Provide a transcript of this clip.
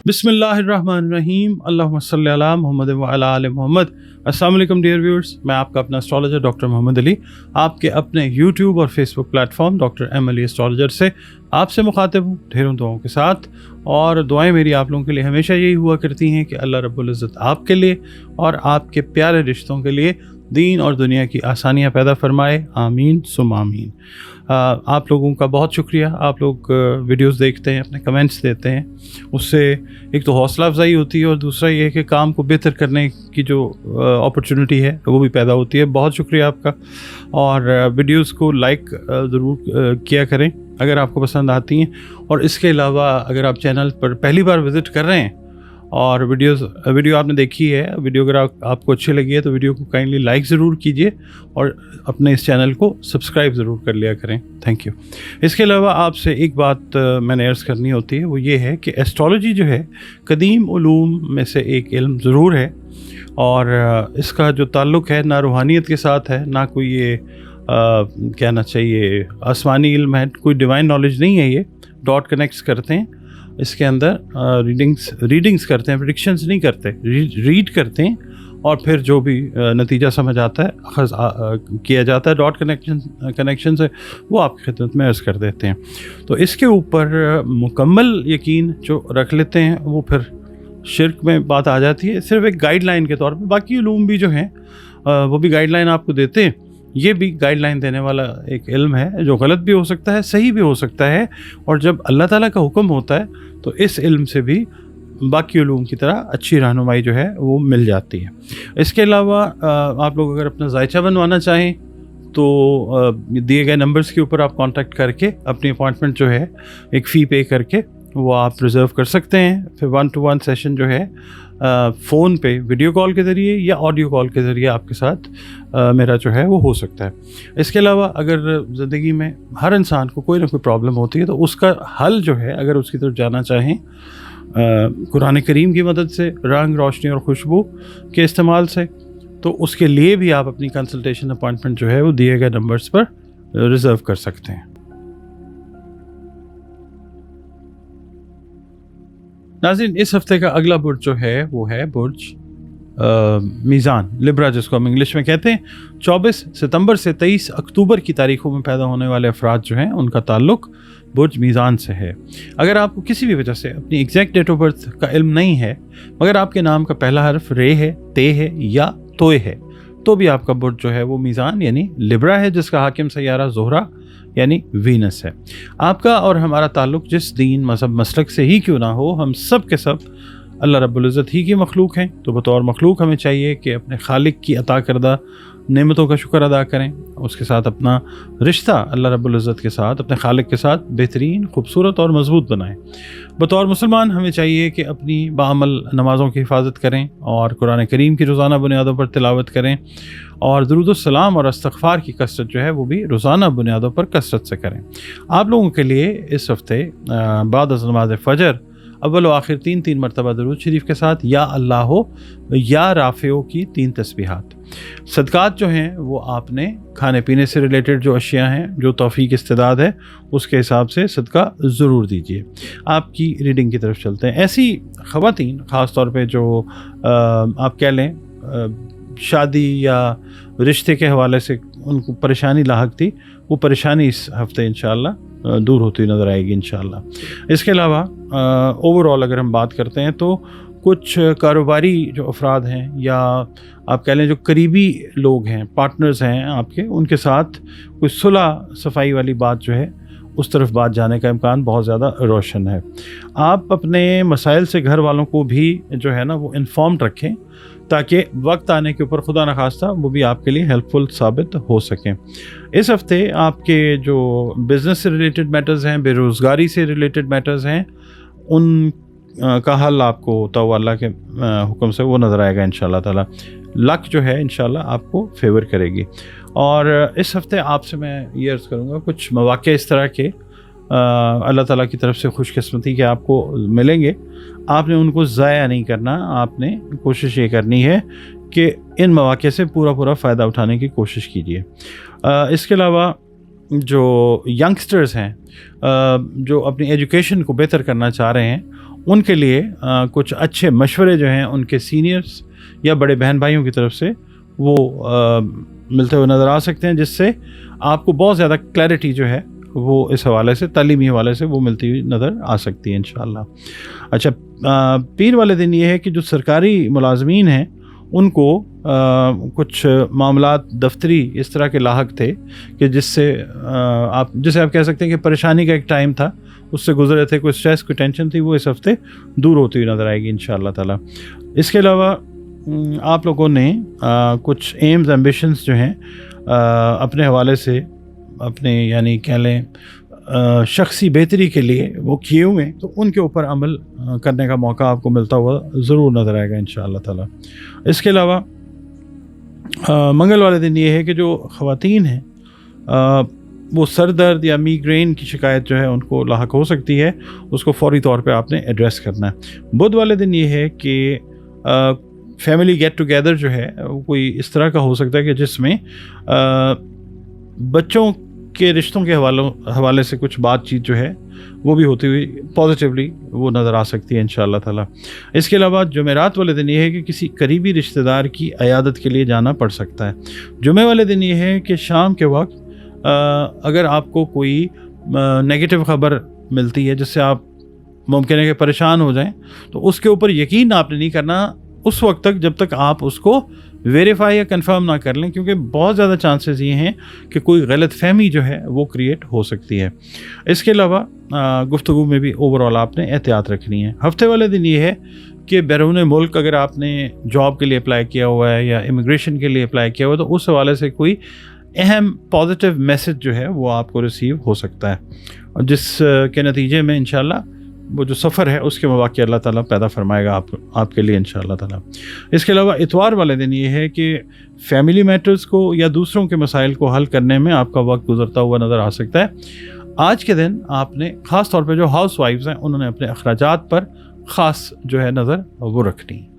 बिस्मिल्लाहिर्रहमानिर्रहीम अल्लाहुम्मा सल्ली अला मुहम्मद व अला आलि मुहम्मद। अस्सलाम वालेकुम डियर व्यूअर्स, मैं आपका अपना एस्ट्रोलॉजर डॉक्टर मोहम्मद अली आपके अपने यूट्यूब और Facebook platform doctor M Ali astrologer से आपसे मुखातिब हूँ ढेरों दुआओं के साथ। और दुआएं मेरी आप लोगों के लिए हमेशा यही हुआ करती हैं कि अल्लाह रब्बुल इज़्ज़त आपके लिए और आपके प्यारे रिश्तों के लिए दीन और दुनिया की आसानियाँ पैदा फरमाए, आमीन सुम आमीन। आप लोगों का बहुत शुक्रिया। आप लोग वीडियोस देखते हैं, अपने कमेंट्स देते हैं, उससे एक तो हौसला अफजाई होती है और दूसरा ये है कि काम को बेहतर करने की जो अपॉर्चुनिटी है वो भी पैदा होती है। बहुत शुक्रिया आपका। और वीडियोस को लाइक ज़रूर किया करें अगर आपको पसंद आती हैं। और इसके अलावा अगर आप चैनल पर पहली बार विज़िट कर रहे हैं और वीडियो आपने देखी है, वीडियो अगर आपको अच्छी लगी है तो वीडियो को काइंडली लाइक ज़रूर कीजिए और अपने इस चैनल को सब्सक्राइब ज़रूर कर लिया करें। Thank you. इसके अलावा आपसे एक बात मैंने अर्ज़ करनी होती है, वो ये है कि एस्ट्रोलॉजी जो है कदीम उलूम में से एक इल्म ज़रूर है और इसका जो ताल्लुक़ है ना रूहानियत के साथ है, ना कोई ये कहना चाहिए आसमानी इल्म है, कोई डिवाइन नॉलेज नहीं है। ये डॉट कनेक्ट्स करते हैं, इसके अंदर रीडिंग्स करते हैं, प्रेडिक्शंस नहीं करते, रीड करते हैं और फिर जो भी नतीजा समझ आता है किया जाता है डॉट कनेक्शन से, वो आपकी खिदमत में अर्ज़ कर देते हैं। तो इसके ऊपर मुकम्मल यकीन जो रख लेते हैं वो फिर शिर्क में बात आ जाती है। सिर्फ एक गाइडलाइन के तौर पे, बाकी उलूम भी जो हैं वो भी गाइडलाइन आपको देते हैं। ये भी गाइडलाइन देने वाला एक इल्म है जो गलत भी हो सकता है, सही भी हो सकता है। और जब अल्लाह ताला का हुक्म होता है तो इस इल्म से भी बाकी उलूम की तरह अच्छी रहनुमाई जो है वो मिल जाती है। इसके अलावा आप लोग अगर अपना जायचा बनवाना चाहें तो दिए गए नंबर्स के ऊपर आप कांटेक्ट करके अपनी अपॉइंटमेंट जो है एक फ़ी पे करके वो आप रिज़र्व कर सकते हैं। फिर 1-to-1 सेशन जो है फ़ोन पे वीडियो कॉल के ज़रिए या ऑडियो कॉल के ज़रिए आपके साथ मेरा जो है वो हो सकता है। इसके अलावा अगर ज़िंदगी में हर इंसान को कोई ना कोई प्रॉब्लम होती है तो उसका हल जो है अगर उसकी तरफ जाना चाहें कुरान करीम की मदद से, रंग रोशनी और खुशबू के इस्तेमाल से, तो उसके लिए भी आप अपनी कंसल्टेशन अपॉइंटमेंट जो है वो दिए गए नंबर्स पर रिज़र्व कर सकते हैं। नाज़रीन, इस हफ़्ते का अगला बुर्ज जो है वो है बुर्ज मीज़ान, लिब्रा जिसको हम इंग्लिश में कहते हैं। 24 सितंबर से 23 अक्टूबर की तारीखों में पैदा होने वाले अफराद जो हैं उनका ताल्लुक़ बुर्ज मीज़ान से है। अगर आपको किसी भी वजह से अपनी एग्जैक्ट डेट ऑफ बर्थ का इल्म नहीं है मगर आपके नाम का पहला हर्फ रे है, ते है या तोय है, तो भी आपका बुर्ज जो है वो मीज़ान यानी लिब्रा है, जिसका हाकिम सैयारा ज़ोहरा यानी वीनस है। आपका और हमारा ताल्लुक़ जिस दीन मज़हब मसलक से ही क्यों ना हो, हम सब के सब अल्लाह रब्बुल इज़्ज़त ही की मखलूक हैं। तो बतौर मखलूक हमें चाहिए कि अपने खालिक की अता करदा नेमतों का शुक्र अदा करें, उसके साथ अपना रिश्ता अल्लाह रब्बुल इज़्ज़त के साथ, अपने खालिक के साथ बेहतरीन, खूबसूरत और मज़बूत बनाएं। बतौर मुसलमान हमें चाहिए कि अपनी बाअमल नमाज़ों की हिफाजत करें और कुरान करीम की रोज़ाना बुनियादों पर तिलावत करें और दुरूद सलाम और इस्तग़फ़ार की कसरत जो है वो भी रोज़ाना बुनियादों पर कसरत से करें। आप लोगों के लिए इस हफ़्ते बाद अज़ नमाज़ फ़जर अव्वल व आखिर 3 मरतबा दरूद शरीफ के साथ या अल्लाह या राफ़ियों की 3 तस्बीहात। सदक़ात जो हैं वो आपने खाने पीने से रिलेटेड जो अशिया हैं, जो तौफ़ीक इस्तेदाद है उसके हिसाब से सदका ज़रूर दीजिए। आपकी रीडिंग की तरफ चलते हैं। ऐसी ख़वातीन ख़ास तौर पे जो आप कह लें शादी या रिश्ते के हवाले से उनको परेशानी लाहक थी, वो परेशानी इस हफ़्ते इंशाअल्लाह दूर होती नज़र आएगी इंशाअल्लाह। इसके अलावा ओवरऑल अगर हम बात करते हैं तो कुछ कारोबारी जो अफराद हैं या आप कह लें जो करीबी लोग हैं, पार्टनर्स हैं आपके, उनके साथ कोई सुलह सफाई वाली बात जो है उस तरफ बात जाने का इम्कान बहुत ज़्यादा रोशन है। आप अपने मसाइल से घर वालों को भी जो है ना वो इन्फॉर्म्ड रखें ताकि वक्त आने के ऊपर खुदा न खास्ता वो भी आपके लिए हेल्पफुल साबित हो सकें। इस हफ़्ते आपके जो बिज़नेस से रिलेटेड मैटर्स हैं, बेरोज़गारी से रिलेटेड मैटर्स हैं, उन का हल आपको तो अल्लाह के हुक्म से वो नज़र आएगा इंशाअल्लाह ताला। लक जो है इंशाअल्लाह आपको फेवर करेगी। और इस हफ़्ते आपसे मैं ये अर्ज़ करूँगा कुछ मौक़े इस तरह के अल्लाह ताला की तरफ से खुशकिस्मती के आपको मिलेंगे, आपने उनको ज़ाया नहीं करना। आपने कोशिश ये करनी है कि इन मौक़े से पूरा फ़ायदा उठाने की कोशिश कीजिए। इसके अलावा जो यंगस्टर्स हैं जो अपनी एजुकेशन को बेहतर करना चाह रहे हैं ان کے لیے کچھ اچھے مشورے جو ہیں ان کے سینئرز یا بڑے بہن بھائیوں کی طرف سے وہ ملتے ہوئے نظر آ سکتے ہیں، جس سے آپ کو بہت زیادہ کلیئرٹی جو ہے وہ اس حوالے سے، تعلیمی حوالے سے وہ ملتی ہوئی نظر آ سکتی ہے انشاءاللہ۔ اچھا، پیر والے دن یہ ہے کہ جو سرکاری ملازمین ہیں ان کو کچھ معاملات دفتری اس طرح کے لاحق تھے کہ جسے آپ کہہ سکتے ہیں کہ پریشانی کا ایک ٹائم تھا، اس سے گزرے تھے، کوئی اسٹریس، کوئی ٹینشن تھی، وہ اس ہفتے دور ہوتی ہوئی نظر آئے گی انشاءاللہ تعالیٰ۔ اس کے علاوہ آپ لوگوں نے کچھ ایمز، ایمبیشنز جو ہیں اپنے حوالے سے، اپنے یعنی کہہ لیں شخصی بہتری کے لیے وہ کیے ہوئے ہیں، تو ان کے اوپر عمل کرنے کا موقع آپ کو ملتا ہوا ضرور نظر آئے گا انشاءاللہ تعالیٰ۔ اس کے علاوہ منگل والے دن یہ ہے کہ جو خواتین ہیں وہ سر درد یا میگرین کی شکایت جو ہے ان کو لاحق ہو سکتی ہے، اس کو فوری طور پہ آپ نے ایڈریس کرنا ہے۔ بدھ والے دن یہ ہے کہ فیملی گیٹ ٹوگیدر جو ہے وہ کوئی اس طرح کا ہو سکتا ہے کہ جس میں بچوں کے رشتوں کے حوالے سے کچھ بات چیت جو ہے وہ بھی ہوتی ہوئی پازیٹیولی وہ نظر آ سکتی ہے انشاءاللہ تعالیٰ۔ اس کے علاوہ جمعرات والے دن یہ ہے کہ کسی قریبی رشتہ دار کی عیادت کے لیے جانا پڑ سکتا ہے۔ جمعہ والے دن یہ ہے کہ شام کے وقت اگر آپ کو کوئی نیگیٹو خبر ملتی ہے جس سے آپ ممکن ہے کہ پریشان ہو جائیں، تو اس کے اوپر یقین آپ نے نہیں کرنا اس وقت تک جب تک آپ اس کو ویریفائی یا کنفرم نہ کر لیں، کیونکہ بہت زیادہ چانسز یہ ہیں کہ کوئی غلط فہمی جو ہے وہ کریٹ ہو سکتی ہے۔ اس کے علاوہ گفتگو میں بھی اوورال آپ نے احتیاط رکھنی ہے۔ ہفتے والے دن یہ ہے کہ بیرون ملک اگر آپ نے جاب کے لیے اپلائی کیا ہوا ہے یا امیگریشن کے لیے اپلائی کیا ہوا ہے تو اس حوالے سے کوئی اہم پازیٹیو میسج جو ہے وہ آپ کو ریسیو ہو سکتا ہے، اور جس کے نتیجے میں انشاءاللہ وہ جو سفر ہے اس کے مواقع اللہ تعالیٰ پیدا فرمائے گا آپ کے لیے انشاءاللہ تعالیٰ۔ اس کے علاوہ اتوار والے دن یہ ہے کہ فیملی میٹرز کو یا دوسروں کے مسائل کو حل کرنے میں آپ کا وقت گزرتا ہوا نظر آ سکتا ہے۔ آج کے دن آپ نے خاص طور پہ جو ہاؤس وائفز ہیں انہوں نے اپنے اخراجات پر خاص جو ہے نظر وہ رکھنی ہے۔